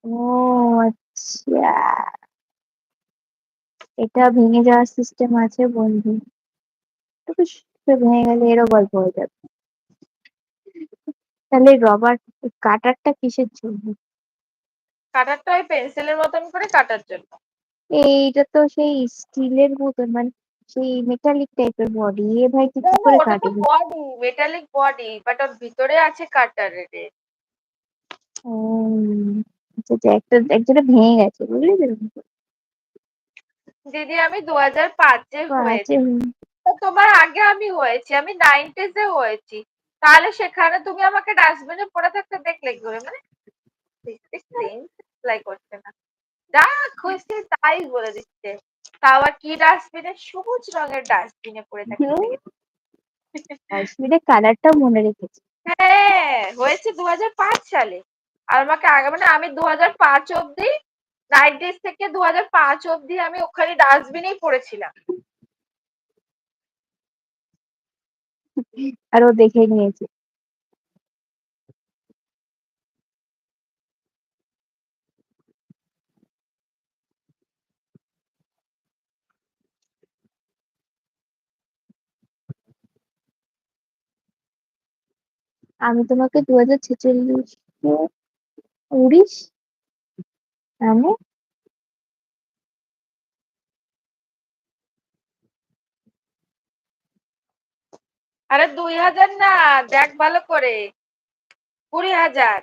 ও আচ্ছা, এটা ভেঙে যাওয়ার সিস্টেম আছে বন্ধু। একটু ভেঙে গেলে এরও গল্প হয়ে যাবে। তাহলে রবার কাটারটা কিসের জন্য? কাটারটা ওই পেন্সিলের মতন করে কাটার জন্য। এইটা তো সেই স্টিলের মতন, মানে সেই মেটালিক টাইপের বডি। এ ভাই তুই না কি না, করে ওটা তো কাটবি? বডি, মেটালিক বডি, বাট ওর ভিতরে আছে কাটার রে। আচ্ছা আচ্ছা, একজোড়া ভেঙে গেছে বুঝলি তো। দিদি আমি 2005-এ আছে। হয়েছি। তো তোমার আগে আমি হয়েছি, আমি 90s-এ হয়েছি। তাহলে সেখানে তুমি আমাকে ডাস্টবিনে পড়ে থাকতে দেখলে কি করে? মানে দেখতে সেন্স অ্যাপ্লাই করছে না। যা খুশি তাই বলে দিচ্ছে। তা আবার কি ডাস্টবিনে? সবুজ রঙের ডাস্টবিনে পড়ে থাকতে দেখেছি। কাশ্মীরের কালারটা মনে রেখেছি। হ্যাঁ, হয়েছে 2005 সালে। আর আমাকে আগে, মানে আমি 2005 অব্দি, 90s থেকে 2005 অব্দি আমি ওখানে ডাস্টবিনেই পড়েছিলাম। আর ও দেখে নিয়েছে। আমি তোমাকে 2046 উড়িস মানে? আরে 2000 না, দেখ ভালো করে। 20,000।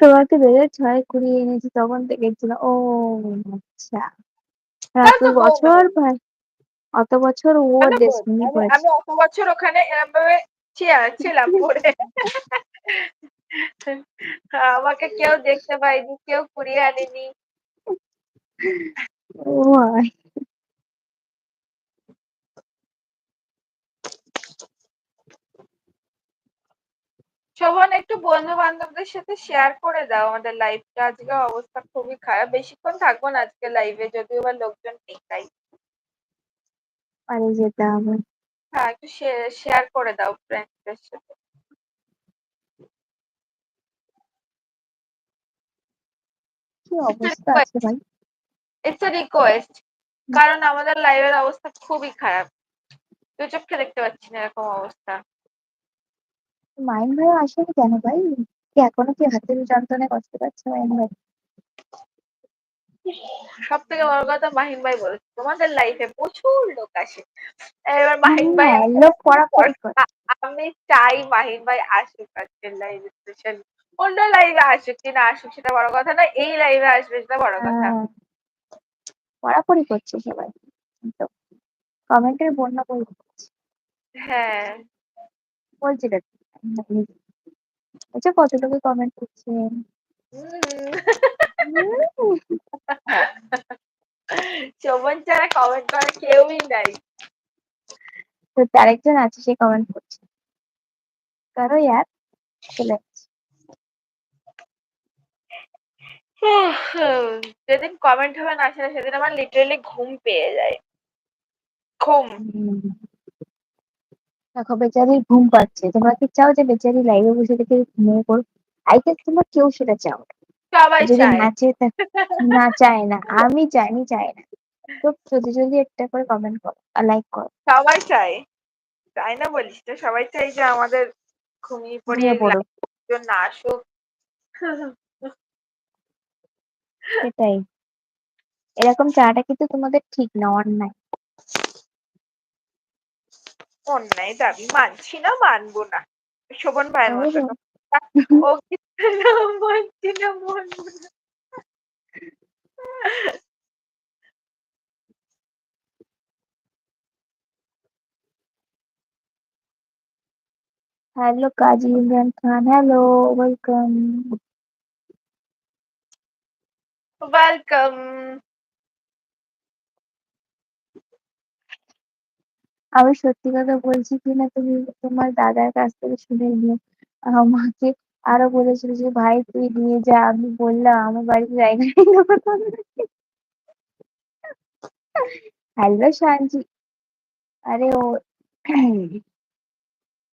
তোমাকে 2006 কুড়িয়ে এনেছি, তখন থেকে ছিল। ও আচ্ছা। তাহলে এত তো বলবে। বছর ভাই, অত বছর ও তাহলে বলবে ডেস্টিনি আমি করেছে। আমি অত বছর ওখানে এরম ভাবে ছিলাম পড়ে। আমাকে কেউ দেখতে পায়নি, কেউ কুড়িয়ে আনেনি। ও ভাই। শোভন, একটু বন্ধু বান্ধবদের সাথে শেয়ার করে দাও আমাদের লাইফটা। আজকে অবস্থা খুবই খারাপ, বেশিক্ষণ থাকবো না আজকে লাইভে, যদিও বা লোকজন নেই তাই। পারে যেতে হবে। হ্যাঁ, একটু শেয়ার করে দাও ফ্রেন্ডসদের সাথে। কি অবস্থা আছে ভাই। ইটস রিকোয়েস্ট, কারণ আমাদের লাইভের অবস্থা খুবই খারাপ। দু চোখে দেখতে পাচ্ছি না এরকম অবস্থা। মাইন ভাই আসেনি কেন ভাই? কি এখনো কি হাতের যন্ত্রণায় কষ্ট পাচ্ছে মাইন ভাই? সব থেকে বড় কথা, মাহিম ভাই বলেছে তোমাদের লাইফে প্রচুর লোক আসে। এবার মাহিম ভাই হ্যাঁ, আমাকে লোক খুব পড়াপড়ি করে। আমি চাই মাহিম ভাই আসুক আজকের লাইভে, স্পেশালি। অন্য লাইভে আসুক কি না আসুক সেটা বড় কথা না, এই লাইভে আসবে সেটা বড় কথা। হ্যাঁ, পড়াপড়ি করছে সবাই, তো কমেন্টের বন্যা বই হ্যাঁ। বলছি দেখ। আচ্ছা, কত লোকে কমেন্ট করছে। শোভন ছাড়া কমেন্ট করার কেউই নাই। তো আরেকজন আছে, সে কমেন্ট করছে, কারো ইয়ার চলে যাচ্ছে। যেদিন কমেন্ট হবে না সেটা, সেদিন আমার লিটারেলি ঘুম পেয়ে যায়। ঘুম। হুম, দেখো বেচারির ঘুম পাচ্ছে, তোমরা কি চাও যে বেচারি লাইভে বসে থেকে ঘুমিয়ে পড়ো? আই গেস তোমরা কেউ সেটা চাও না। সবাই যদি চায়। না চেয়ে না চায় না, আমি চাই না। তো জলদি জলদি একটা করে কমেন্ট করো আর লাইক করো। সবাই চায়। চাই না বলিস তো, সবাই চাই যে আমাদের ঘুমিয়ে পড়িয়ে ঘুমিয়ে পড়ো। জন্য আসুক। সেটাই। এরকম চাটা কিন্তু তোমাদের ঠিক না, অন্যায়। অন্যায় দাবি মানছি না, মানবো না। শোভন ভাইয়ের মতো। ও, ও কিছু না, মানছি না, মানবো না। হ্যালো কাজী Imran Khan, hello, welcome. Welcome. আমি সত্যি কথা বলছি কিনা তুমি তোমার দাদার কাছ থেকে শুনে নিও। আমাকে আরো বলেছিল যে ভাই তুই নিয়ে যা, আমি বললাম আমার বাড়িতে জায়গা নেই। হ্যালো সানজি। আরে ও